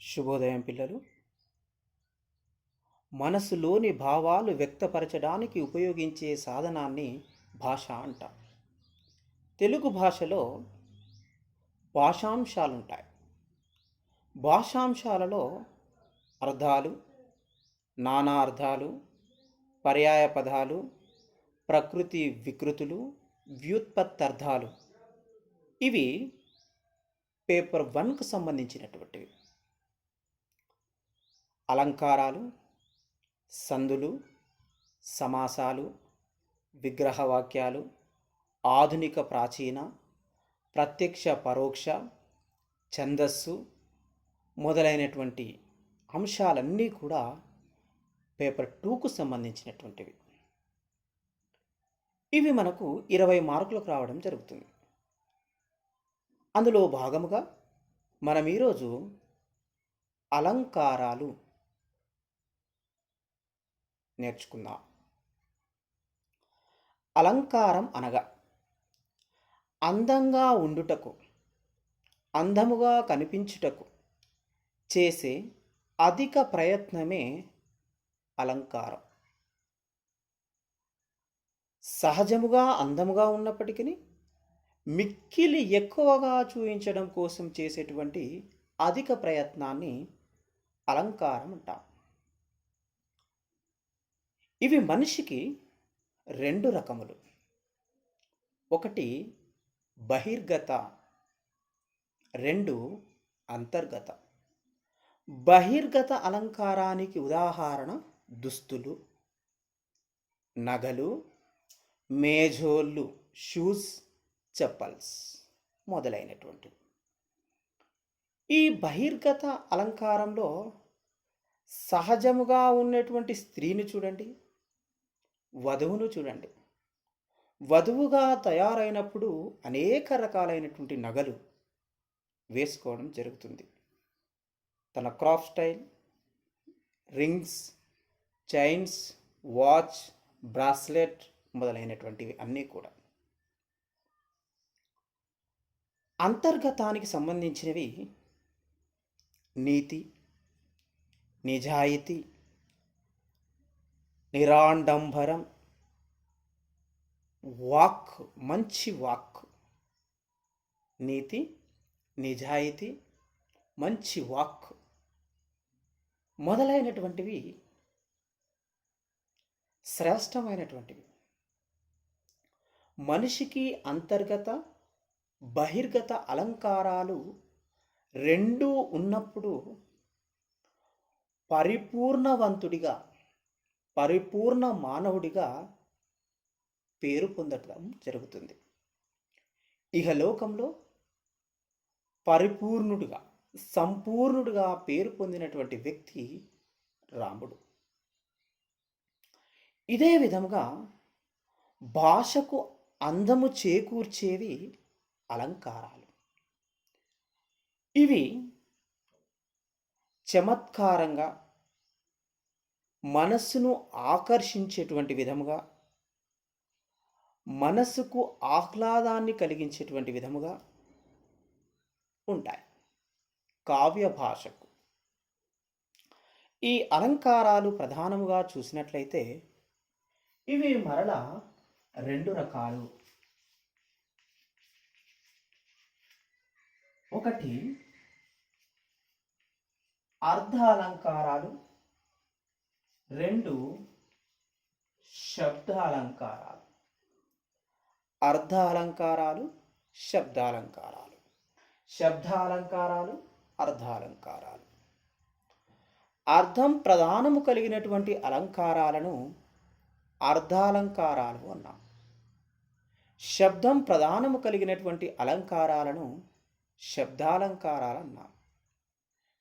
శుభోదయం పిల్లలు. మనసులోని భావాలు వ్యక్తపరచడానికి ఉపయోగించే సాధనాన్ని భాష అంటాం. తెలుగు భాషలో భాషాంశాలుంటాయి. భాషాంశాలలో అర్థాలు, నానార్థాలు, పర్యాయ పదాలు, ప్రకృతి వికృతులు, వ్యుత్పత్తర్థాలు ఇవి పేపర్ 1కు సంబంధించినటువంటివి. అలంకారాలు, సందులు, సమాసాలు, విగ్రహవాక్యాలు, ఆధునిక ప్రాచీన, ప్రత్యక్ష పరోక్ష, ఛందస్సు మొదలైనటువంటి అంశాలన్నీ కూడా పేపర్ 2కు సంబంధించినటువంటివి. ఇవి మనకు 20 మార్కులకు రావడం జరుగుతుంది. అందులో భాగముగా మనం ఈరోజు అలంకారాలు నేర్చుకుందాం. అలంకారం అనగా అందంగా ఉండుటకు, అందముగా కనిపించుటకు చేసే అధిక ప్రయత్నమే అలంకారం. సహజముగా అందముగా ఉన్నప్పటికీ మిక్కిలి ఎక్కువగా చూపించడం కోసం చేసేటువంటి అధిక ప్రయత్నాన్ని అలంకారం అంటాం. ఇవి మనిషికి 2 రకములు. ఒకటి బహిర్గత, 2 అంతర్గత. బహిర్గత అలంకారానికి ఉదాహరణ దుస్తులు, నగలు, మేజోళ్ళు, షూస్, చెప్పల్స్ మొదలైనటువంటివి. ఈ బహిర్గత అలంకారంలో సహజముగా ఉన్నటువంటి స్త్రీని చూడండి, వధువును చూడండి. వధువుగా తయారైనప్పుడు అనేక రకాలైనటువంటి నగలు వేసుకోవడం జరుగుతుంది. తన crop style, rings, chains, watch, bracelet మొదలైనటువంటివి అన్నీ కూడా. అంతర్గతానికి సంబంధించినవి నీతి, నిజాయితీ, నిరాడంబరం, వాక్, మంచి వాక్. నీతి, నిజాయితీ, మంచి వాక్ మొదలైనటువంటివి శ్రేష్టమైనటువంటివి. మనిషికి అంతర్గత, బహిర్గత అలంకారాలు 2 ఉన్నప్పుడు పరిపూర్ణవంతుడిగా, పరిపూర్ణ మానవుడిగా పేరు పొందడం జరుగుతుంది. ఇహలోకంలో పరిపూర్ణుడిగా, సంపూర్ణుడిగా పేరు పొందినటువంటి వ్యక్తి రాముడు. ఇదే విధముగా భాషకు అందము చేకూర్చేవి అలంకారాలు. ఇవి చమత్కారంగా, మనస్సును ఆకర్షించేటువంటి విధముగా, మనస్సుకు ఆహ్లాదాన్ని కలిగించేటువంటి విధముగా ఉంటాయి. కావ్య భాషకు ఈ అలంకారాలు ప్రధానముగా చూసినట్లయితే ఇవి మరలా 2 రకాలు. ఒకటి అర్ధ అలంకారాలు, 2 శబ్ద అలంకారాలు. అర్ధ అలంకారాలు, శబ్దాలంకారాలు. శబ్దాలంకారాలు, అర్ధాలంకారాలు. అర్థం ప్రధానము కలిగినటువంటి అలంకారాలను అర్ధాలంకారాలు అన్నాం. శబ్దం ప్రధానము కలిగినటువంటి అలంకారాలను శబ్దాలంకారాలు అన్నాం.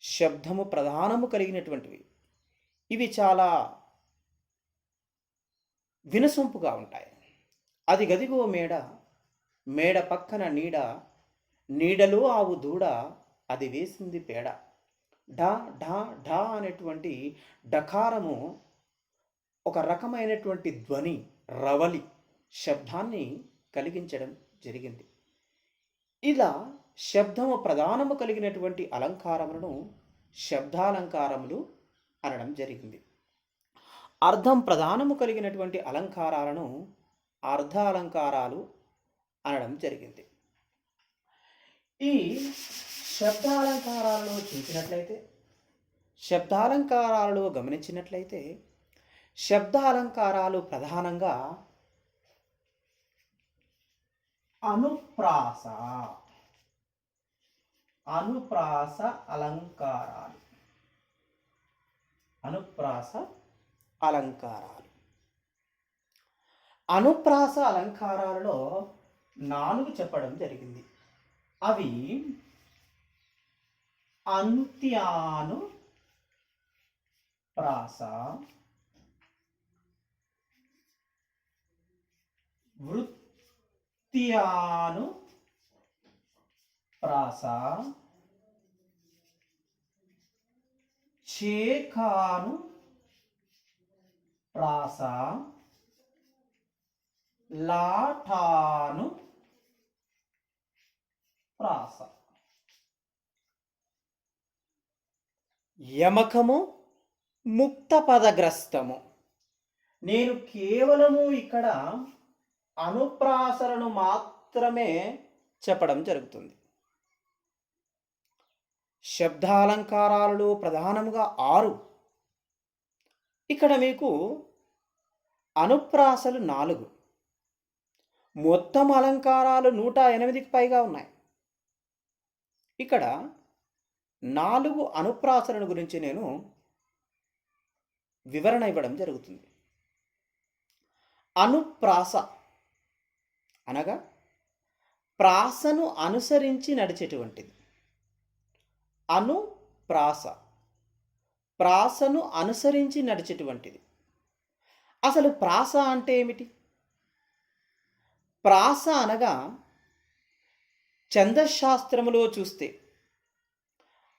శబ్దము ప్రధానము కలిగినటువంటివి ఇవి చాలా వినసొంపుగా ఉంటాయి. అది గదిగో మేడ, మేడ పక్కన నీడ, నీడలో ఆవు దూడ, అది వేసింది పేడ. ఢా ఢా ఢా అనేటువంటి డకారము ఒక రకమైనటువంటి ధ్వని, రవలి శబ్దాన్ని కలిగించడం జరిగింది. ఇలా శబ్దము ప్రధానము కలిగినటువంటి అలంకారములను శబ్దాలంకారములు అనడం జరిగింది. అర్థం ప్రధానము కలిగినటువంటి అలంకారాలను అర్ధాలంకారాలు అనడం జరిగింది. ఈ శబ్దాలంకారాలలో చూసినట్లయితే, శబ్దాలంకారాలలో గమనించినట్లయితే, శబ్దాలంకారాలు ప్రధానంగా అనుప్రాస అనుప్రాస అలంకారాలు అనుప్రాస అలంకారాలు అనుప్రాస అలంకారాలలో 4 చెప్పడం జరిగింది. అవి అంత్యాను ప్రాస, వృత్త్యాను ప్రాస, చేకాను ప్రాస, లాఠాను ప్రాస. యమకము ముక్త పదగ్రస్తము. నేను కేవలము ఇక్కడ అనుప్రాసలను మాత్రమే చెప్పడం జరుగుతుంది. శబ్దాలంకారాలలో ప్రధానముగా 6, ఇక్కడ మీకు అనుప్రాసలు 4, మొత్తం అలంకారాలు 108కి పైగా ఉన్నాయి. ఇక్కడ 4 అనుప్రాసలను గురించి నేను వివరణ ఇవ్వడం జరుగుతుంది. అనుప్రాస అనగా ప్రాసను అనుసరించి నడిచేటువంటిది. అనుప్రాస ప్రాసను అనుసరించి నడిచేటువంటిది. అసలు ప్రాస అంటే ఏమిటి? ప్రాస అనగా ఛందశాస్త్రములో చూస్తే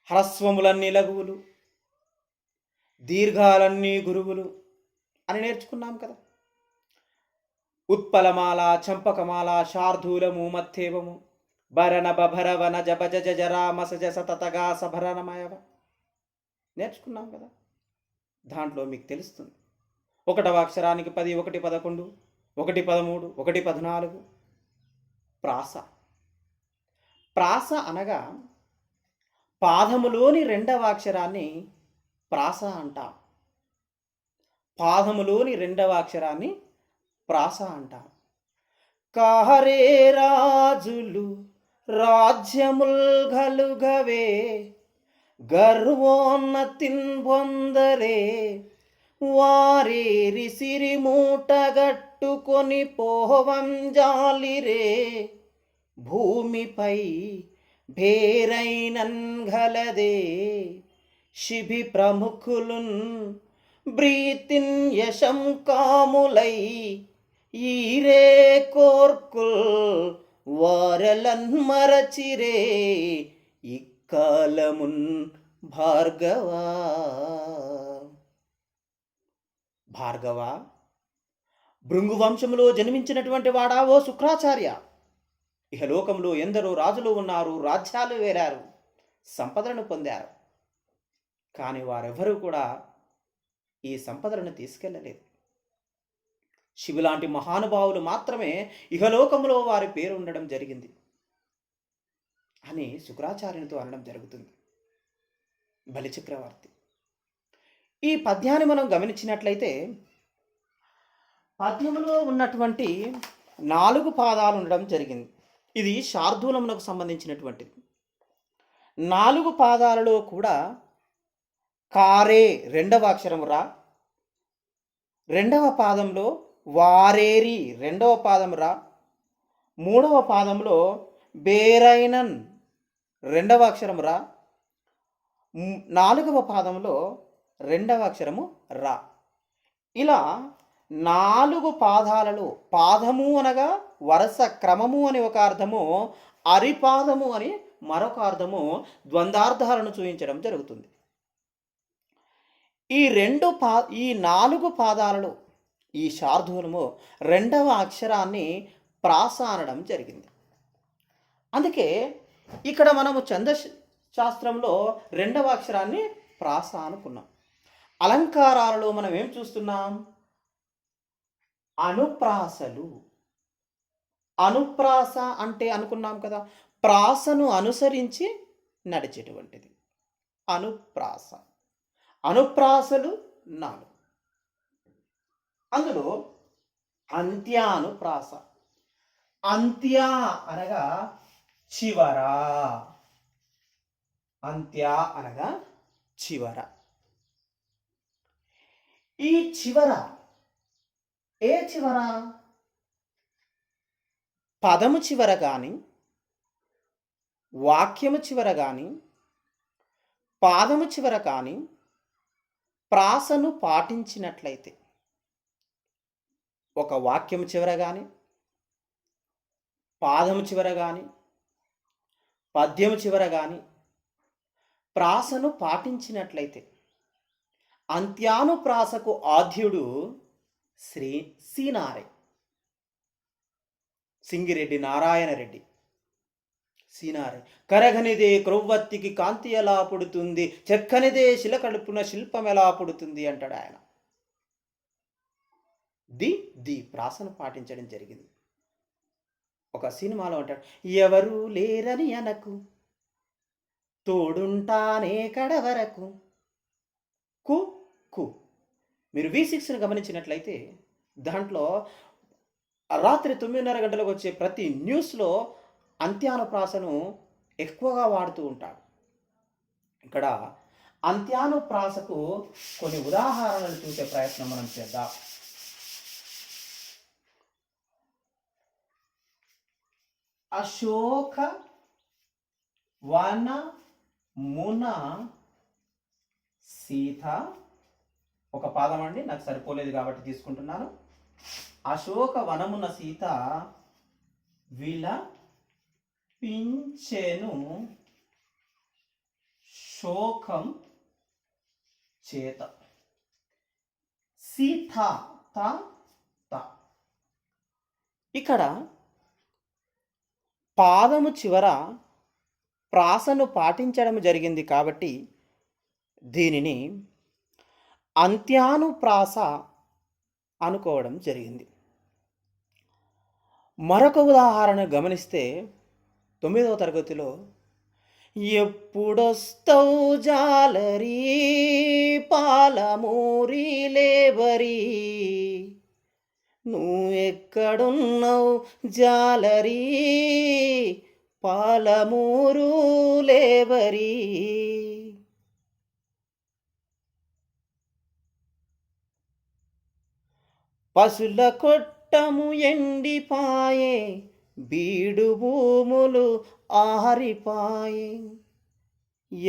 హ్రస్వములన్నీ లఘువులు, దీర్ఘాలన్నీ గురువులు అని నేర్చుకున్నాం కదా. ఉత్పలమాల, చంపకమాల, శార్దూలము, మత్తేవము, భరణ బభరవన జబజ జరా మసజ సతతగా సభరణమయవ నేర్చుకున్నాం కదా. దాంట్లో మీకు తెలుస్తుంది 1వ అక్షరానికి 10, 1 11, 1 13, 1 14 ప్రాస. ప్రాస అనగా పాదములోని 2వ అక్షరాన్ని ప్రాస అంటాం. పాదములోని 2వ అక్షరాన్ని ప్రాస అంటాం. కారే రాజులు రాజ్యముల్ గలుగవే, గర్వోన్నతిన్ పొందరే, వారేరి సిరి మూటగట్టుకొని పోవం జాలిరే, భూమిపై భేరైనన్ గలదే, శిబి ప్రముఖులున్ బ్రీతిన్ యశం కాములై, ఈరే కోర్కుల్ వారలన్ మరచిరే, ఇక్కాలమున్ భార్గవా. భార్గవ, భృంగు వంశములో జన్మించినటువంటి వాడా ఓ శుక్రాచార్య. ఇహలోకంలో ఎందరో రాజులు ఉన్నారు, రాజ్యాలు వేరారు, సంపదలను పొందారు. కానీ వారెవరూ కూడా ఈ సంపదలను తీసుకెళ్ళలేదు. శివులాంటి మహానుభావులు మాత్రమే ఇహలోకంలో వారి పేరు ఉండడం జరిగింది అని శుక్రాచార్యునితో అనడం జరుగుతుంది బలిచక్రవర్తి. ఈ పద్యాన్ని మనం గమనించినట్లయితే, పద్యములో ఉన్నటువంటి 4 పాదాలు ఉండడం జరిగింది. ఇది శార్దూలమునకు సంబంధించినటువంటిది. 4 పాదాలలో కూడా కారే 2వ అక్షరము రా, 2వ పాదంలో వారేరి 2వ పాదం రా, 3వ పాదంలో బేరైనన్ 2వ అక్షరం రా, 4వ పాదంలో 2వ అక్షరము రా. ఇలా 4 పాదాలలో, పాదము అనగా వరుస క్రమము అని ఒక అర్థము, అరిపాదము అని మరొక అర్థము, ద్వంద్వార్థాలను చూపించడం జరుగుతుంది. ఈ 4 పాదాలలో ఈ శార్దూలము 2వ అక్షరాన్ని ప్రాస అనడం జరిగింది. అందుకే ఇక్కడ మనము శాస్త్రంలో రెండవ అక్షరాన్ని ప్రాస అనుకున్నాం. అలంకారాలలో మనం ఏం చూస్తున్నాం? అనుప్రాసలు. అనుప్రాస అంటే అనుకున్నాం కదా, ప్రాసను అనుసరించి నడిచేటువంటిది అనుప్రాస. అనుప్రాసలు 4. అందులో అంత్యానుప్రాస. అంత్య అనగా చివర. అంత్య అనగా చివర. ఈ చివర ఏ చివర? పదము చివర కానీ, వాక్యము చివర కానీ, పాదము చివర కానీ ప్రాసను పాటించినట్లయితే, ఒక వాక్యము చివర కానీ, పాదము చివర కానీ, పద్యము చివర కానీ ప్రాసను పాటించినట్లయితే అంత్యానుప్రాసకు ఆద్యుడు శ్రీ సీనారె, సింగిరెడ్డి నారాయణ రెడ్డి. సీనారె. కరగనిదే క్రొవ్వత్తికి కాంతి ఎలా పుడుతుంది, చెక్కనిదే శిల కడుపున శిల్పం ఎలా పుడుతుంది అంటాడు ఆయన. ది ప్రాసను పాటించడం జరిగింది. ఒక సినిమాలో అంటాడు, ఎవరు లేరని అనకు, తోడుంటానే కడవరకు, కు కు. మీరు V6ను గమనించినట్లయితే దాంట్లో రాత్రి 9:30 గంటలకు వచ్చే ప్రతి న్యూస్లో అంత్యానుప్రాసను ఎక్కువగా వాడుతూ ఉంటాడు. ఇక్కడ అంత్యానుప్రాసకు కొన్ని ఉదాహరణలు చూసే ప్రయత్నం మనం చేద్దాం. అశోక వనమున సీత. ఒక పాదం అండి, నాకు సరిపోలేదు కాబట్టి తీసుకుంటున్నాను. అశోక వనమున సీత విలపించెను శోకం చేత. సీత త త. ఇక్కడ పాదము చివర ప్రాసను పాటించడం జరిగింది కాబట్టి దీనిని అంత్యానుప్రాస అనుకోవడం జరిగింది. మరొక ఉదాహరణ గమనిస్తే 9వ తరగతిలో ఎప్పుడొస్తావు జాలరీ పాలమూరి లేబరీ, నువ్వెక్కడున్నావు జాలరీ పాలమూరు లేబరీ. పశుల కొట్టము ఎండిపాయే, బీడు భూములు ఆరిపాయే,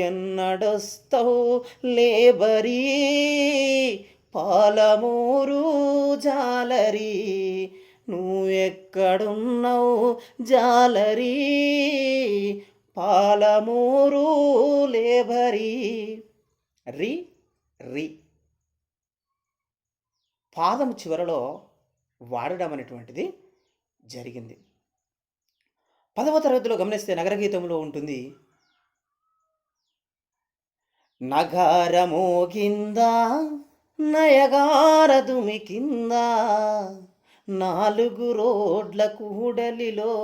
ఎన్నడొస్తావు లేబరీ పాలమూరు జాలరీ, నువ్వెక్కడున్నావు జాలరీ పాలమూరు లేబరీ. రి రి పాదం చివరలో వాడడం అనేటువంటిది జరిగింది. 10వ తరగతిలో గమనిస్తే నగర గీతంలో ఉంటుంది, నగరమోగిందా నయగారదుమి కింద, 4 రోడ్ల కూడలిలో.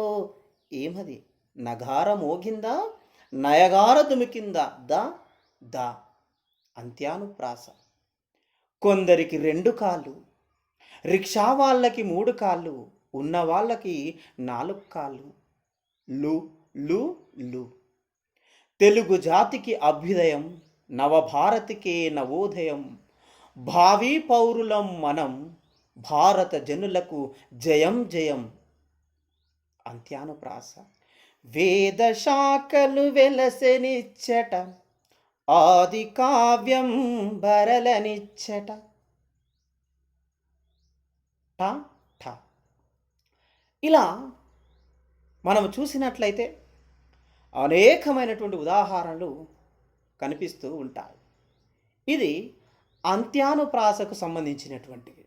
ఏమది? నగారమోగిందా నయగారదుమి కింద. ద ద అంత్యానుప్రాస. కొందరికి 2 కాళ్ళు, రిక్షా వాళ్ళకి 3 కాళ్ళు, ఉన్న వాళ్ళకి 4 కాళ్ళు. లు లు లు. తెలుగు జాతికి అభ్యుదయం, నవభారతికే నవోదయం, భావి పౌరులం మనం, భారత జనులకు జయం జయం. అంత్యానుప్రాస. వేద శాఖలు వెలసెనిచ్చట, ఆది కావ్యం బరలనిచ్చట. ఠ ఠ. ఇలా మనం చూసినట్లయితే అనేకమైనటువంటి ఉదాహరణలు కనిపిస్తూ ఉంటాయి. ఇది అంత్యానుప్రాసకు సంబంధించినటువంటివి.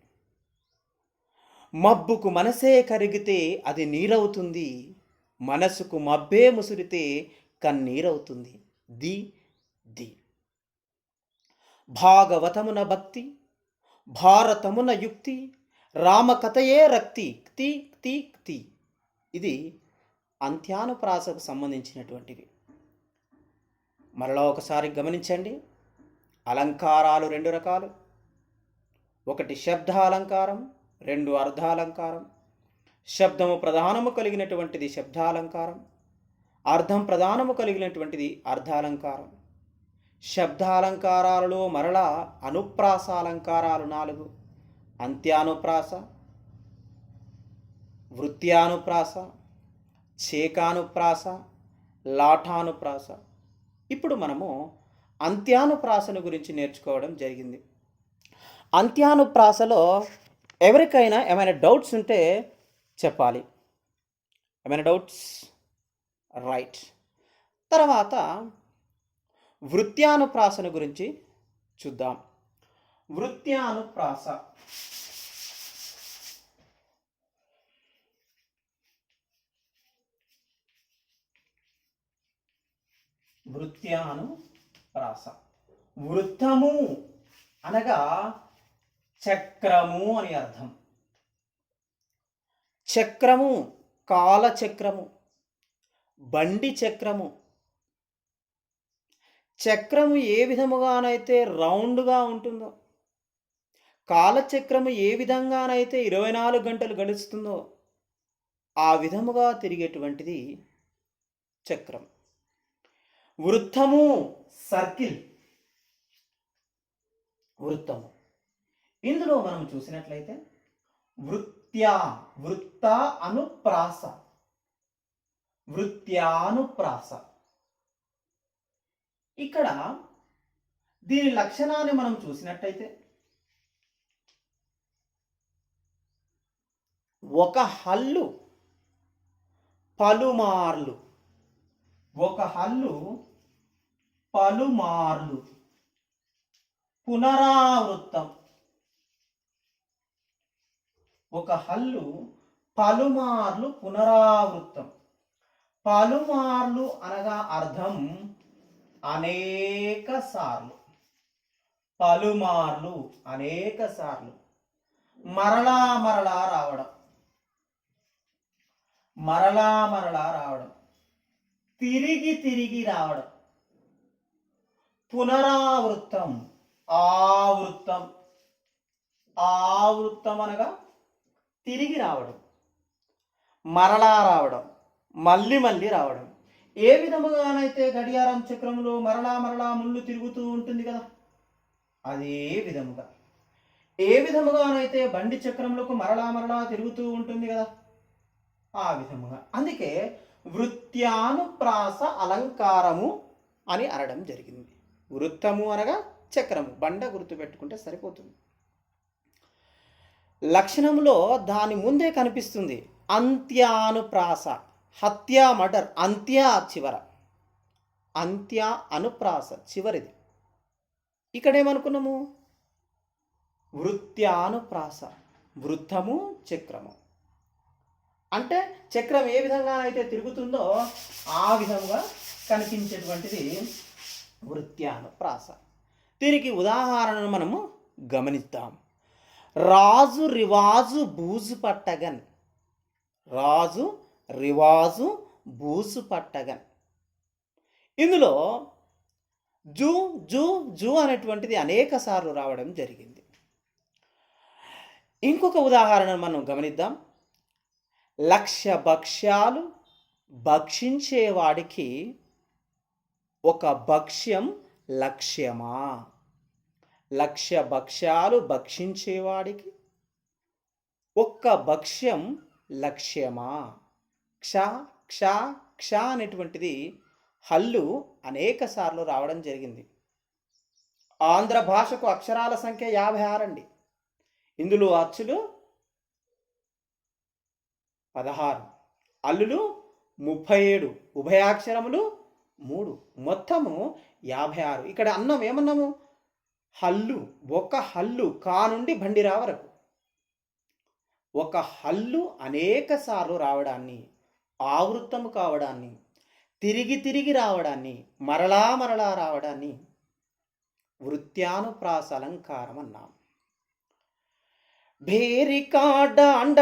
మబ్బుకు మనసే కరిగితే అది నీరవుతుంది, మనసుకు మబ్బే ముసురితే కన్నీరవుతుంది. The the. భాగవతమున భక్తి, భారతమున యుక్తి, రామకథయే రక్తి, క్తి క్తి క్తి. ఇది అంత్యానుప్రాసకు సంబంధించినటువంటివి. మరలా ఒకసారి గమనించండి. అలంకారాలు రెండు రకాలు. ఒకటి శబ్దాలంకారం, రెండు అర్థాలంకారం. శబ్దము ప్రధానము కలిగినటువంటిది శబ్దాలంకారం, అర్థం ప్రధానము కలిగినటువంటిది అర్థాలంకారం. శబ్దాలంకారాలలో మరలా అనుప్రాసాలంకారాలు 4: అంత్యానుప్రాస, వృత్యానుప్రాస, చేకానుప్రాస, లాఠానుప్రాస. ఇప్పుడు మనము అంత్యానుప్రాసను గురించి నేర్చుకోవడం జరిగింది. అంత్యానుప్రాసలో ఎవరికైనా ఏమైనా డౌట్స్ ఉంటే చెప్పాలి. ఏమైనా డౌట్స్? రైట్. తర్వాత వృత్యానుప్రాసను గురించి చూద్దాం. వృత్యానుప్రాస వృత్యానుప్రాస. వృత్తము అనగా చక్రము అని అర్థం. చక్రము, కాలచక్రము, బండి చక్రము. చక్రము ఏ విధముగానైతే రౌండ్గా ఉంటుందో, కాలచక్రము ఏ విధంగానైతే 24 గంటలు గడుస్తుందో ఆ విధముగా తిరిగేటువంటిది చక్రం. వృత్తము సర్కిల్, వృత్తము. ఇందులో మనం చూసినట్లయితే వృత్త అనుప్రాస, వృత్యానుప్రాస. ఇక్కడ దీని లక్షణాన్ని మనం చూసినట్టయితే ఒక హల్లు పలుమార్లు, ఒక హల్లు పలుమార్లు పునరావృత్తం. ఒక హల్లు పలుమార్లు పునరావృత్తం. పలుమార్లు అనగా అర్థం అనేక సార్లు. పలుమార్లు అనేక సార్లు. మరలా మరలా రావడం, మరలా మరలా రావడం, తిరిగి తిరిగి రావడం. పునరావృత్తం, ఆవృత్తం. ఆవృత్తం అనగా తిరిగి రావడం, మరలా రావడం, మళ్ళీ మళ్ళీ రావడం. ఏ విధముగానైతే గడియారం చక్రంలో మరలా మరలా ముళ్ళు తిరుగుతూ ఉంటుంది కదా, అదే విధముగా. ఏ విధముగానైతే బండి చక్రములకు మరలా మరలా తిరుగుతూ ఉంటుంది కదా, ఆ విధముగా. అందుకే వృత్యానుప్రాస అలంకారము అని అనడం జరిగింది. వృత్తము అనగా చక్రము, బండ గుర్తు పెట్టుకుంటే సరిపోతుంది. లక్షణంలో దాని ముందే కనిపిస్తుంది అంత్యానుప్రాస. హత్య, మర్డర్, అంత్య చివర, అంత్య అనుప్రాస చివరిది. ఇక్కడేమనుకున్నాము? వృత్యానుప్రాస, వృత్తము చక్రము. అంటే చక్రం ఏ విధంగానైతే తిరుగుతుందో ఆ విధంగా కనిపించేటువంటిది వృత్యానుప్రాస. దీనికి ఉదాహరణను మనము గమనిద్దాం. రాజు రివాజు బూజు పట్టగన్. రాజు రివాజు బూజు పట్టగన్. ఇందులో జూ జూ జూ అనేటువంటిది అనేక సార్లు రావడం జరిగింది. ఇంకొక ఉదాహరణ మనం గమనిద్దాం. లక్ష భక్ష్యాలు భక్షించేవాడికి ఒక భక్ష్యం లక్ష్యమా? లక్ష భక్ష్యాలు భక్షించేవాడికి ఒక్క భక్ష్యం లక్ష్యమా? క్ష క్ష క్ష అనేటువంటిది హల్లు అనేక సార్లు రావడం జరిగింది. ఆంధ్ర భాషకు అక్షరాల సంఖ్య 56 అండి. ఇందులో అచ్చులు 16, అల్లులు 37, ఉభయాక్షరములు 3, మొత్తము 56. ఇక్కడ అన్నం ఏమన్నాము? హల్లు. ఒక హల్లు, కా నుండి బండిరా వరకు ఒక హల్లు అనేక సార్లు రావడాన్ని, ఆవృత్తము కావడాన్ని, తిరిగి తిరిగి రావడాన్ని, మరలా మరలా రావడాన్ని వృత్యానుప్రాస అలంకారం అన్నాం. భేరికాడాండ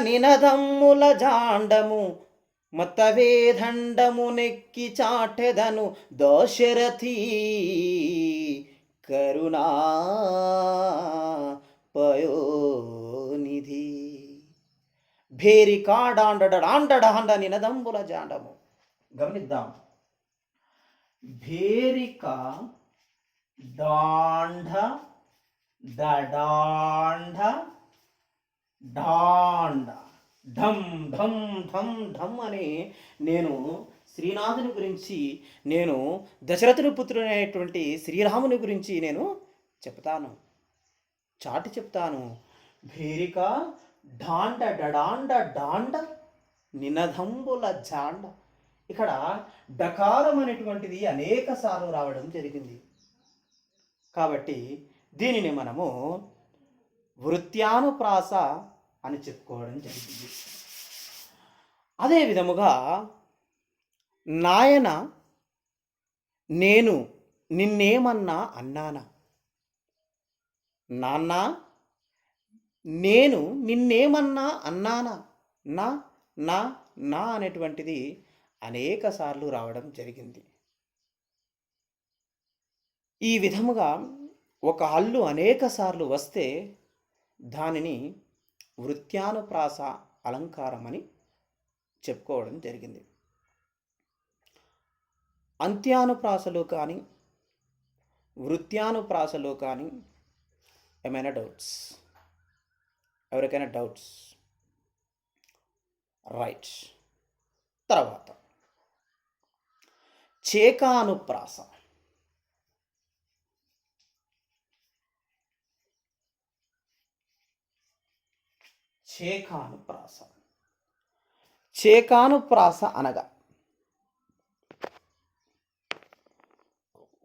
నినదమ్ముల జాండము మతవేదండము నెక్కి చాటెదను దశరథి కరుణా పయోనిధి. భేరికాడాండ నినదంబుల జాండము. గమనిద్దాం. భేరిక డాంఢ దడాంఢ డాండ ఢం ఢం ఢం ఢం అని నేను శ్రీనాథుని గురించి, నేను దశరథుని పుత్రుడైనటువంటి శ్రీరాముని గురించి నేను చెప్తాను, చాటి చెప్తాను. భేరిక డాండ డడాండ డాండ నినదంబుల జాండ. ఇక్కడ డకారం అనేటువంటిది అనేక సార్లు రావడం జరిగింది. కాబట్టి దీనిని మనము వృత్యానుప్రాస అని చెప్పుకోవడం జరిగింది. అదే విధముగా నాయన నేను నిన్నేమన్నా అన్నానా, నాన్న నేను నిన్నేమన్నా అన్నానా, నా నా నా అనేటువంటిది అనేక సార్లు రావడం జరిగింది. ఈ విధముగా ఒక హల్లు అనేక సార్లు వస్తే దానిని వృత్యానుప్రాస అలంకారం అని చెప్పుకోవడం జరిగింది. అంత్యానుప్రాసలో కానీ వృత్యానుప్రాసలో కానీ ఏమైనా డౌట్స్? ఎవరికైనా డౌట్స్? రైట్. తర్వాత చేకానుప్రాస. చేకానుప్రాస. చేకానుప్రాస అనగా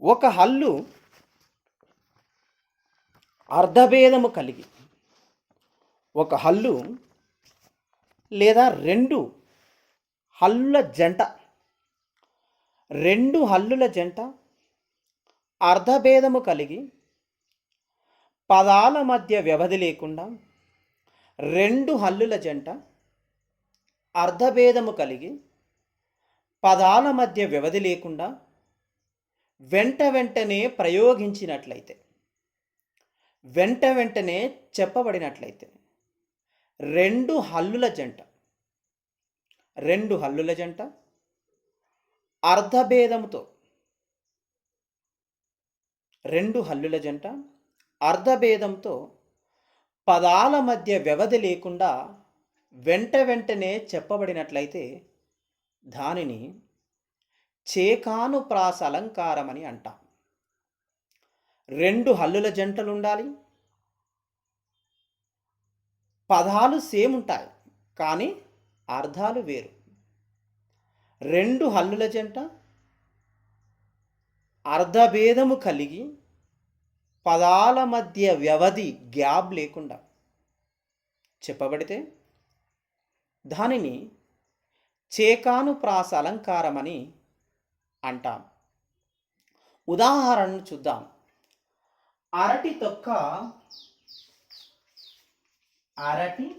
ఒక హల్లు అర్ధభేదము కలిగి, ఒక హల్లు లేదా రెండు హల్లుల జంట, రెండు హల్లుల జంట అర్ధభేదము కలిగి పదాల మధ్య వ్యవధి లేకుండా, రెండు హల్లుల జంట అర్ధభేదము కలిగి పదాల మధ్య వ్యవధి లేకుండా వెంట వెంటనే ప్రయోగించినట్లయితే, వెంట వెంటనే చెప్పబడినట్లయితే రెండు హల్లుల జంట, రెండు హల్లుల జంట అర్ధభేదముతో, రెండు హల్లుల జంట అర్ధభేదంతో పదాల మధ్య వ్యవధి లేకుండా వెంట వెంటనే చెప్పబడినట్లయితే దానిని చేకానుప్రాస అలంకారం అని అంటాం. రెండు హల్లుల జంటలు ఉండాలి, పదాలు సేమ్ ఉంటాయి కానీ అర్థాలు వేరు. రెండు హల్లుల జంట అర్ధభేదము కలిగి పదాల మధ్య వ్యవధి గ్యాప్ లేకుండా చెప్పబడితే దానిని చేకానుప్రాస అలంకారం అని అంటాం. ఉదాహరణను చూద్దాం. అరటి తొక్క, అరటి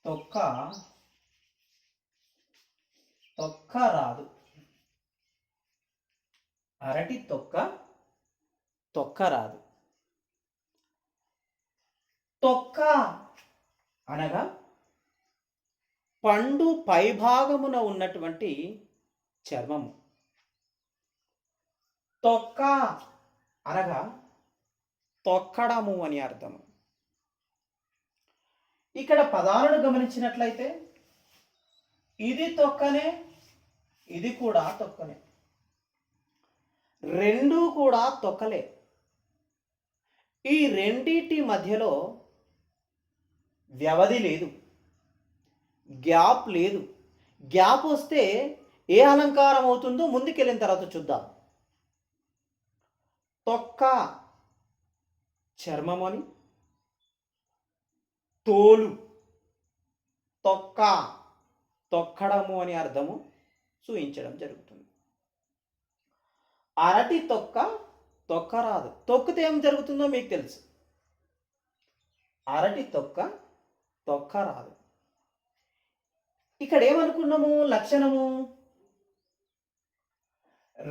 తొక్క తొక్క రాదు. అరటి తొక్క తొక్క రాదు. తొక్క అనగా పండు పైభాగమున ఉన్నటువంటి చర్మము. తొక్క అనగా తొక్కడము అని అర్థము. ఇక్కడ పదాలను గమనించినట్లయితే ఇది తొక్కనే, ఇది కూడా తొక్కనే, రెండు కూడా తొక్కలే. ఈ రెండిటి మధ్యలో వ్యవధి లేదు, గ్యాప్ లేదు. గ్యాప్ వస్తే ఏ అలంకారం అవుతుందో ముందుకెళ్ళిన తర్వాత చూద్దాం. తొక్క చర్మమని, తోలు, తొక్క తొక్కడము అని అర్థము చూయించడం జరుగుతుంది. అరటి తొక్క తొక్కరాదు. తొక్కితే ఏం జరుగుతుందో మీకు తెలుసు. అరటి తొక్క తొక్కరాదు. ఇక్కడ ఏమనుకున్నాము లక్షణము?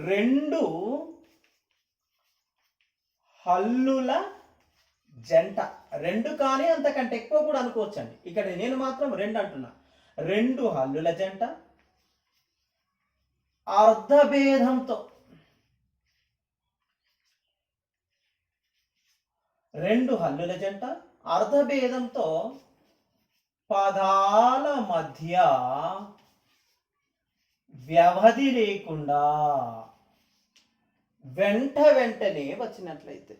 రెండు హల్లుల జంట. రెండు కానీ అంతకంటే ఎక్కువ కూడా అనుకోవచ్చండి. ఇక్కడ నేను మాత్రం రెండు అంటున్నా. రెండు హల్లుల జంట అర్ధభేదంతో, రెండు హల్లుల జంట అర్ధభేదంతో పదాల మధ్య వ్యవధి లేకుండా వెంటనే వచ్చినట్లయితే,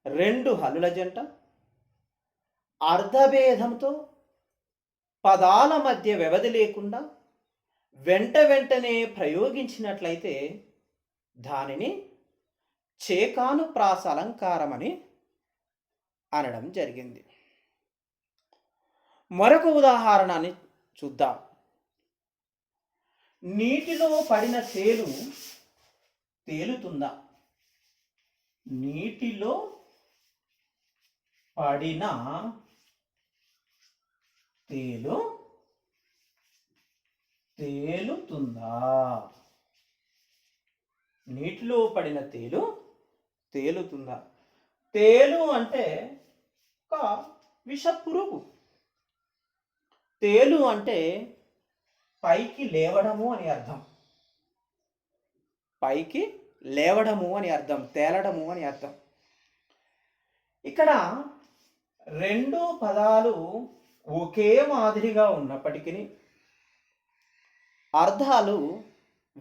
రెండు హల్లుల జంట అర్ధభేదంతో పదాల మధ్య వ్యవధి లేకుండా వెంటనే ప్రయోగించినట్లయితే దానిని చేకానుప్రాస అలంకారమని అనడం జరిగింది. మరొక ఉదాహరణని చూద్దాం. నీటిలో పడిన తేలు తేలుతుందా? నీటిలో పడిన తేలు తేలుతుందా? నీటిలో పడిన తేలు తేలుతుందా? తేలు అంటే ఒక విషపురుగు. తేలు అంటే పైకి లేవడము అని అర్థం. పైకి లేవడము అని అర్థం, తేలడము అని అర్థం. ఇక్కడ రెండు పదాలు ఒకే మాదిరిగా ఉన్నప్పటికీ అర్థాలు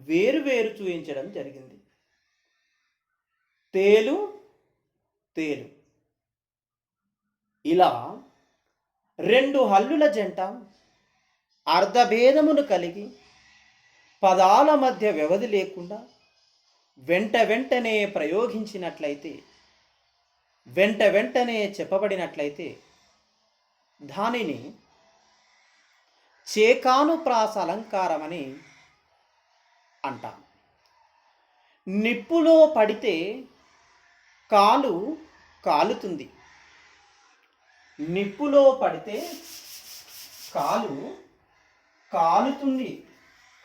వేరు చూపించడం జరిగింది. తేలు తేలు, ఇలా రెండు హల్లుల జంట అర్ధభేదమును కలిగి పదాల మధ్య వ్యవధి లేకుండా వెంటనే ప్రయోగించినట్లయితే, వెంటనే చెప్పబడినట్లయితే దానిని చేకానుప్రాస అలంకారమని అంటాం. నిప్పులో పడితే కాలు కాలుతుంది. నిప్పులో పడితే కాలు కాలుతుంది.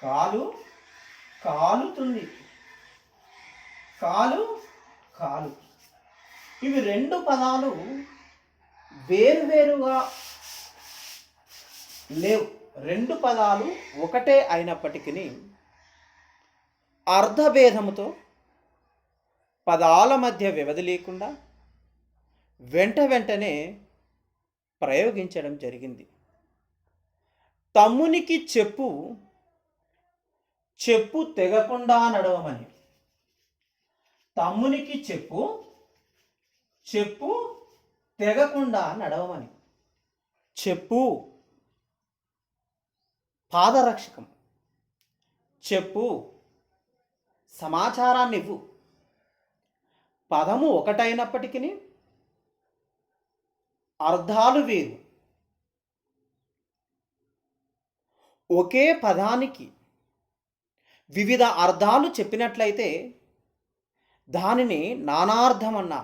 కాలు కాలుతుంది. కాలు కాలు. ఇవి రెండు పదాలు వేరుగా లేవు. రెండు పదాలు ఒకటే అయినప్పటికీ అర్ధభేదముతో పదాల మధ్య వ్యవధి లేకుండా వెంటనే ప్రయోగించడం జరిగింది. తమ్మునికి చెప్పు చెప్పు తెగకుండా నడవమని. తమ్మునికి చెప్పు చెప్పు తెగకుండా నడవమని. చెప్పు పాదరక్షకం. చెప్పు సమాచారాన్ని ఇవ్వు. పదము ఒకటైనప్పటికీ అర్థాలు వేరు. ఒకే పదానికి వివిధ అర్థాలు చెప్పినట్లయితే దానిని నానార్థం అన్నా.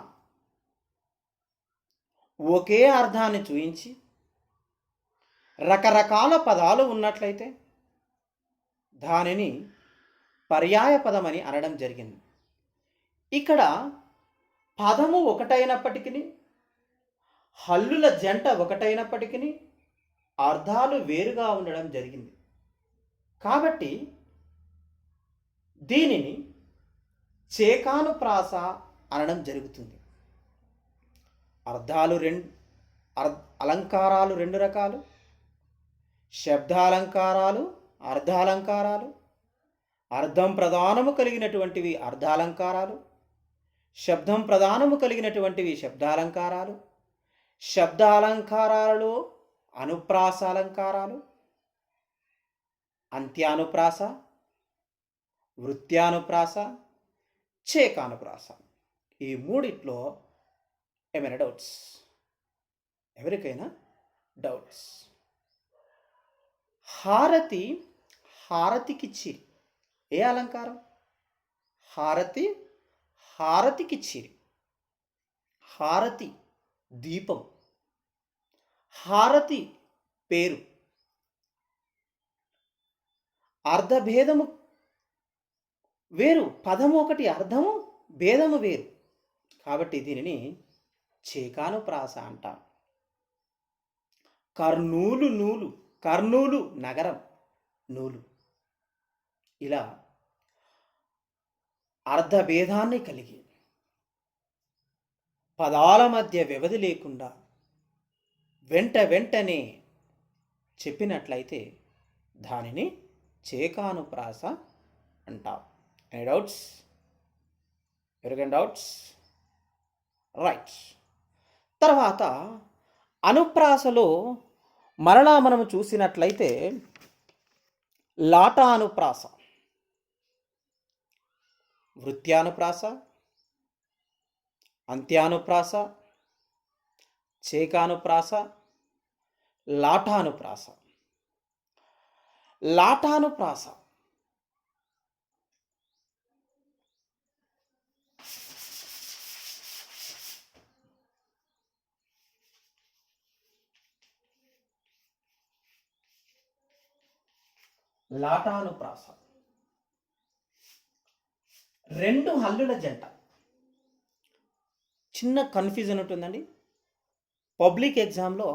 ఒకే అర్థాన్ని చూయించి రకరకాల పదాలు ఉన్నట్లయితే దానిని పర్యాయ పదమని అనడం జరిగింది. ఇక్కడ పదము ఒకటైనప్పటికీ హల్లుల జంట ఒకటైనప్పటికీ అర్థాలు వేరుగా ఉండడం జరిగింది. కాబట్టి దీనిని చేకానుప్రాస అనడం జరుగుతుంది. అర్థాలు అలంకారాలు రెండు రకాలు. శబ్దాలంకారాలు, అర్థాలంకారాలు. అర్థం ప్రధానము కలిగినటువంటివి అర్థాలంకారాలు, శబ్దం ప్రధానము కలిగినటువంటివి శబ్దాలంకారాలు. శబ్దాలంకారాలలో అనుప్రాస అలంకారాలు, అంత్యానుప్రాస, వృత్యానుప్రాస, చేకానుప్రాస. ఈ మూడిట్లో ఏమైనా డౌట్స్? ఎవరికైనా డౌట్స్? హారతి, హారతికిచ్చిరి. ఏ అలంకారం? హారతి, హారతికిచ్చిరి. హారతి దీపం, హారతి పేరు. అర్ధభేదము వేరు, పదము ఒకటి, అర్థము భేదము వేరు. కాబట్టి దీనిని చేకానుప్రాస అంటాం. కర్నూలు నూలు, కర్నూలు నగరం నూలు. ఇలా అర్ధభేదాన్ని కలిగి పదాల మధ్య వ్యవధి లేకుండా వెంటనే చెప్పినట్లయితే దానిని చేకానుప్రాస అంటాం. Any doubts? ఎవరికైనా డౌట్స్? రైట్. తర్వాత అనుప్రాసలో మరలా మనము చూసినట్లయితే లాటానుప్రాస, వృత్యానుప్రాస, అంత్యానుప్రాస, చేకానుప్రాస, లాటానుప్రాస. లాటానుప్రాస లాటానుప్రాస రెండు హల్లుల జంట. చిన్న కన్ఫ్యూజన్ ఉంటుందండి. పబ్లిక్ ఎగ్జామ్లో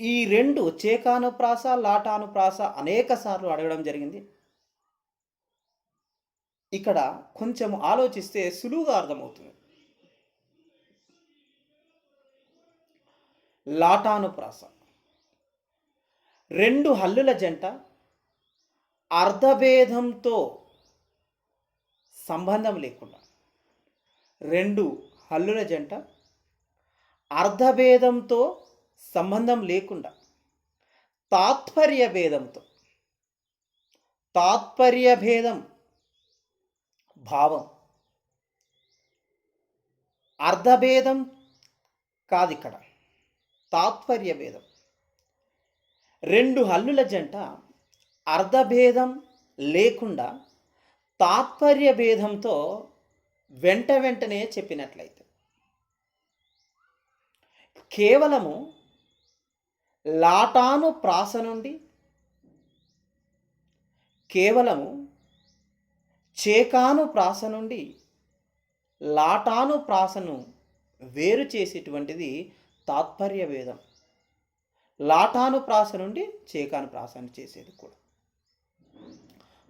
ఈ రెండు చేకానుప్రాస, లాటానుప్రాస అనేక సార్లు అడగడం జరిగింది. ఇక్కడ కొంచెం ఆలోచిస్తే సులువుగా అర్థమవుతుంది. లాటానుప్రాస రెండు హల్లుల జంట, అర్ధభేదంతో సంబంధం లేకుండా. రెండు హల్లుల జంట అర్ధభేదంతో సంబంధం లేకుండా తాత్పర్య భేదంతో, తాత్పర్య భేదం భావం, అర్ధభేదం కాదు ఇక్కడ, తాత్పర్య భేదం. రెండు హల్లుల జంట అర్ధభేదం లేకుండా తాత్పర్య భేదంతో వెంటనే చెప్పినట్లయితే కేవలము లాటానుప్రాస నుండి, కేవలము చేకానుప్రాస నుండి లాటానుప్రాసను వేరు చేసేటువంటిది తాత్పర్య భేదం. లాటానుప్రాస నుండి చేకానుప్రాసను చేసేది కూడా.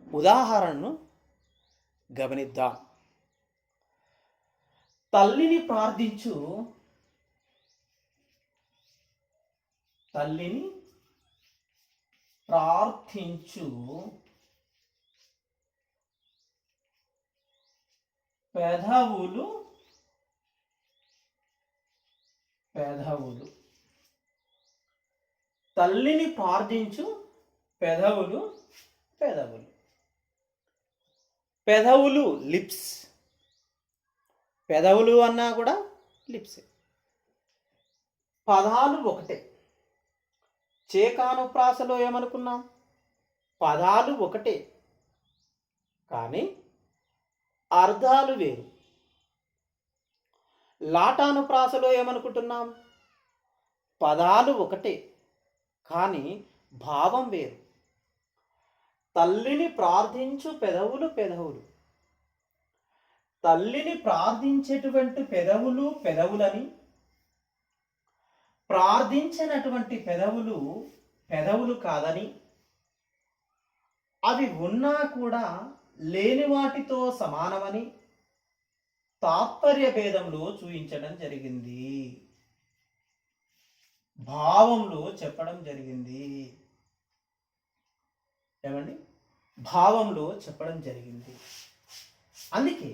ఉదాహరణను గమనిద్దాం. తల్లిని ప్రార్థించు, తల్లిని ప్రార్థించు పెదవులు, పెదవులు. తల్లిని ప్రార్థించు పెదవులు, పెదవులు. పెదవులు లిప్స్, పెదవులు అన్నా కూడా లిప్సే. పదాలు ఒకటే. చేకానుప్రాసలో ఏమనుకున్నాం? పదాలు ఒకటే కానీ అర్థాలు వేరు. లాటానుప్రాసలో ఏమనుకుంటున్నాం? పదాలు ఒకటే కానీ భావం వేరు. తల్లిని ప్రార్థించు పెదవులు, పెదవులు. తల్లిని ప్రార్థించేటువంటి పెదవులు పెదవులని, ప్రార్థించినటువంటి పెదవులు పెదవులు కాదని, అవి ఉన్నా కూడా లేని వాటితో సమానమని తాత్పర్య భేదంలో చూపించడం జరిగింది, భావంలో చెప్పడం జరిగింది. ఏమండి? భావంలో చెప్పడం జరిగింది. అందుకే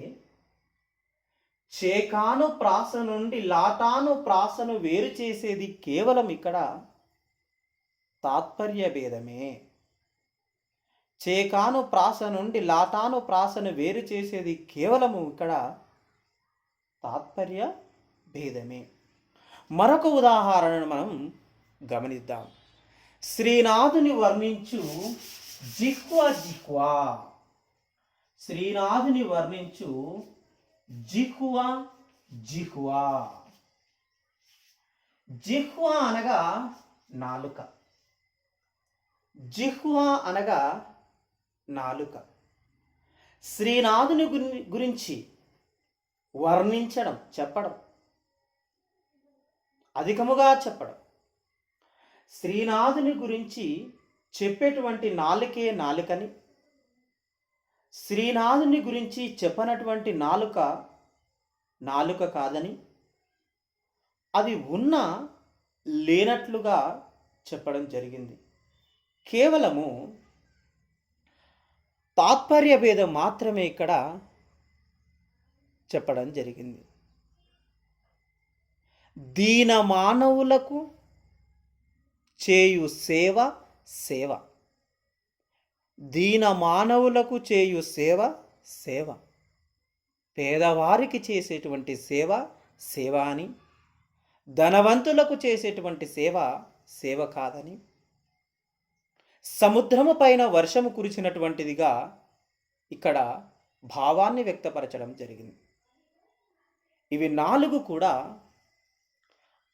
చేకానుప్రాస నుండి లాటానుప్రాసను వేరు చేసేది కేవలం ఇక్కడ తాత్పర్య భేదమే. చేకానుప్రాస నుండి లాటానుప్రాసను వేరు చేసేది కేవలము ఇక్కడ తాత్పర్య భేదమే. మరొక ఉదాహరణను మనం గమనిద్దాం. శ్రీనాథుని వర్ణించు జిహ్వ జిహ్వ. శ్రీనాథుని వర్ణించు జిహ్వ జిహ్వ. జిహ్వ అనగా నాలుక. జిహ్వ అనగా నాలుక. శ్రీనాథుని గురించి వర్ణించడం, చెప్పడం, అధికముగా చెప్పడం. శ్రీనాథుని గురించి చెప్పేటువంటి నాలుకే నాలుకని, శ్రీనాథుని గురించి చెప్పనటువంటి నాలుక నాలుక కాదని, అది ఉన్నా లేనట్లుగా చెప్పడం జరిగింది. కేవలము తాత్పర్య భేదం మాత్రమే ఇక్కడ చెప్పడం జరిగింది. దీన మానవులకు చేయు సేవ సేవ. దీన మానవులకు చేయు సేవ సేవ. పేదవారికి చేసేటువంటి సేవ సేవ అని, ధనవంతులకు చేసేటువంటి సేవ సేవ కాదని, సముద్రము పైన వర్షము కురిచినటువంటిదిగా ఇక్కడ భావాన్ని వ్యక్తపరచడం జరిగింది. ఇవి నాలుగు కూడా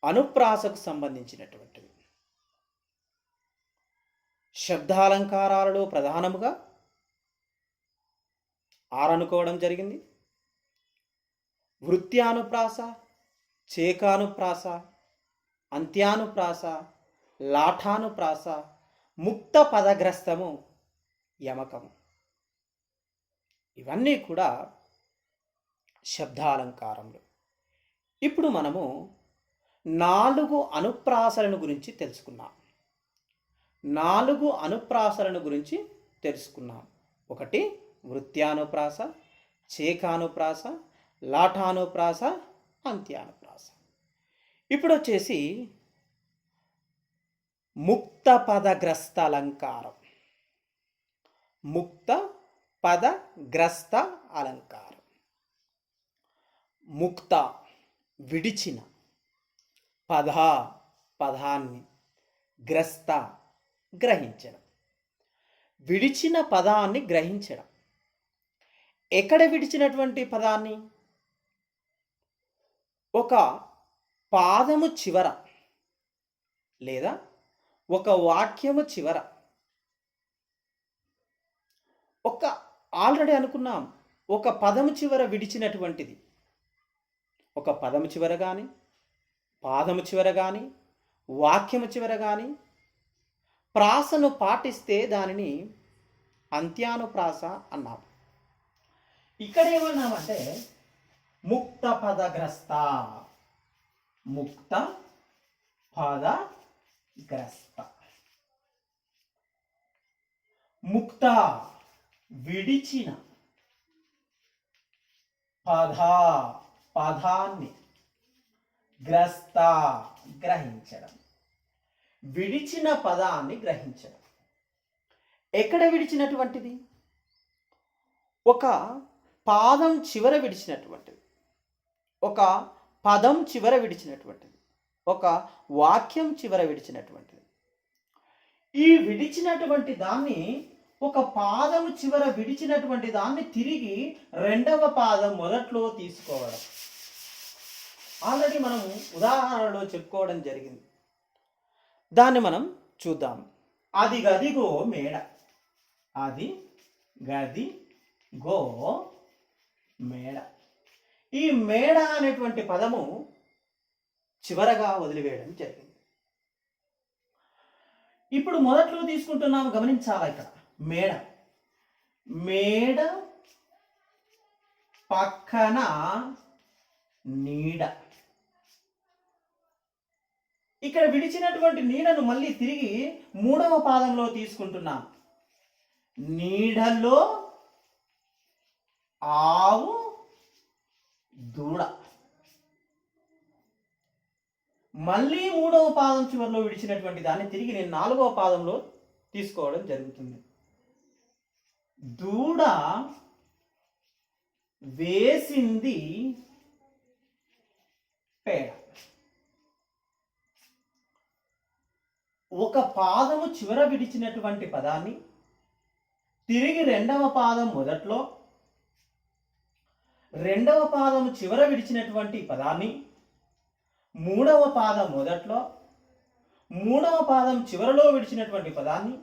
అనుప్రాసకు సంబంధించినటువంటివి. శబ్దాలంకారాలలో ప్రధానముగా 6 అనుకోవడం జరిగింది. వృత్యానుప్రాస, చేకానుప్రాస, అంత్యానుప్రాస, లాఠానుప్రాస, ముక్త పదగ్రస్తము, యమకము. ఇవన్నీ కూడా శబ్దాలంకారములు. ఇప్పుడు మనము 4 అనుప్రాసలను గురించి తెలుసుకున్నాం. 4 అనుప్రాసలను గురించి తెలుసుకున్నాం. 1 వృత్యానుప్రాస, చేకానుప్రాస, లాఠానుప్రాస, అంత్యానుప్రాస. ఇప్పుడు వచ్చేసి ముక్త పదగ్రస్త అలంకారం. ముక్త పదగ్రస్త అలంకారం. ముక్త విడిచిన, పద పదాన్ని, గ్రస్త గ్రహించడం. విడిచిన పదాన్ని గ్రహించడం. ఎక్కడ విడిచినటువంటి పదాన్ని? ఒక పాదము చివర లేదా ఒక వాక్యము చివర. ఆల్రెడీ అనుకున్నాం, ఒక పదము చివర విడిచినటువంటిది. ఒక పదము చివర కానీ, పాదము చివర కానీ, వాక్యము చివర కానీ ప్రాసను పాటిస్తే దానిని అంత్యానుప్రాస అన్నాం. ఇక్కడ ఏమన్నామంటే ముక్త పదగ్రస్త. ముక్త పదగ్రస్త. ముక్త విడిచిన, పదాన్ని, గ్రస్త గ్రహించడం. విడిచిన పదాన్ని గ్రహించడం. ఎక్కడ విడిచినటువంటిది? ఒక పాదం చివర విడిచినటువంటిది, ఒక పదం చివర విడిచినటువంటిది, ఒక వాక్యం చివర విడిచినటువంటిది. ఈ విడిచినటువంటి దాన్ని, ఒక పాదం చివర విడిచినటువంటి దాన్ని తిరిగి రెండవ పాదం మొదట్లో తీసుకోవడం. ఆల్రెడీ మనము ఉదాహరణలో చెప్పుకోవడం జరిగింది. దాన్ని మనం చూద్దాం. అది గదిగో మేడ. అది గదిగో మేడ. ఈ మేడ అనేటువంటి పదము చివరగా వదిలివేయడం జరిగింది. ఇప్పుడు మొదట్లో తీసుకుంటున్నాము, గమనించాలి. ఇక్కడ మేడ, మేడ పక్కన నీడ. ఇక్కడ విడిచినటువంటి నీడను మళ్ళీ తిరిగి మూడవ పాదంలో తీసుకుంటున్నాం. నీడలో ఆవు దూడ. మళ్ళీ మూడవ పాదం చివరిలో విడిచినటువంటి దాన్ని తిరిగి నేను 4వ పాదంలో తీసుకోవడం జరుగుతుంది. దూడ వేసింది పేడ. ఒక పాదము చివర విడిచినటువంటి పదాన్ని తిరిగి రెండవ పాదం మొదట్లో, రెండవ పాదము చివర విడిచినటువంటి పదాన్ని మూడవ పాదం మొదట్లో, మూడవ పాదం చివరలో విడిచినటువంటి పదాన్ని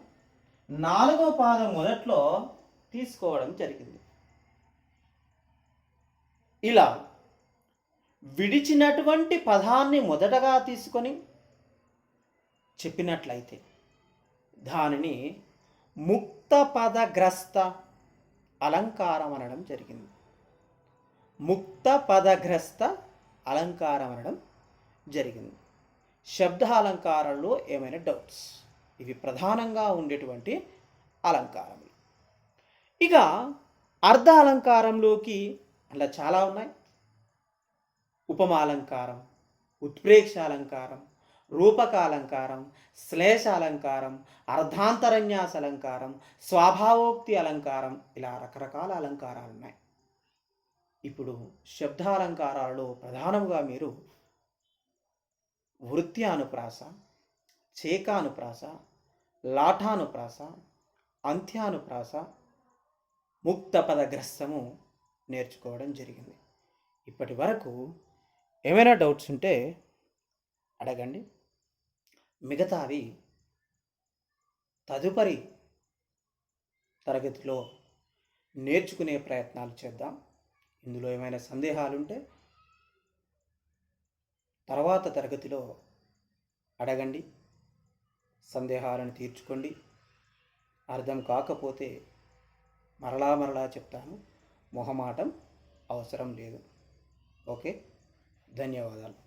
నాలుగవ పాదం మొదట్లో తీసుకోవడం జరిగింది. ఇలా విడిచినటువంటి పదాన్ని మొదటగా తీసుకొని చెప్పినట్లయితే దానిని ముక్త పదగ్రస్త అలంకారం అనడం జరిగింది. ముక్త పదగ్రస్త అలంకారం అనడం జరిగింది. శబ్దాలంకారంలో ఏమైనా డౌట్స్? ఇవి ప్రధానంగా ఉండేటువంటి అలంకారములు. ఇక అర్ధ అలంకారంలోకి అలా చాలా ఉన్నాయి. ఉపమాలంకారం, ఉత్ప్రేక్షాలంకారం, రూపకాలంకారం, శ్లేషాలంకారం, అర్ధాంతరన్యాస అలంకారం, స్వభావోక్తి అలంకారం, ఇలా రకరకాల అలంకారాలు ఉన్నాయి. ఇప్పుడు శబ్దాలంకారాలలో ప్రధానంగా మీరు వృత్యానుప్రాస, చేకానుప్రాస, లాఠానుప్రాస, అంత్యానుప్రాస, ముక్త పదగ్రస్తము నేర్చుకోవడం జరిగింది. ఇప్పటి వరకు ఏమైనా డౌట్స్ ఉంటే అడగండి. మిగతావి తదుపరి తరగతిలో నేర్చుకునే ప్రయత్నాలు చేద్దాం. ఇందులో ఏమైనా సందేహాలుంటే తర్వాత తరగతిలో అడగండి, సందేహాలను తీర్చుకోండి. అర్థం కాకపోతే మరలా చెప్తాను, మొహమాటం అవసరం లేదు. ఓకే, ధన్యవాదాలు.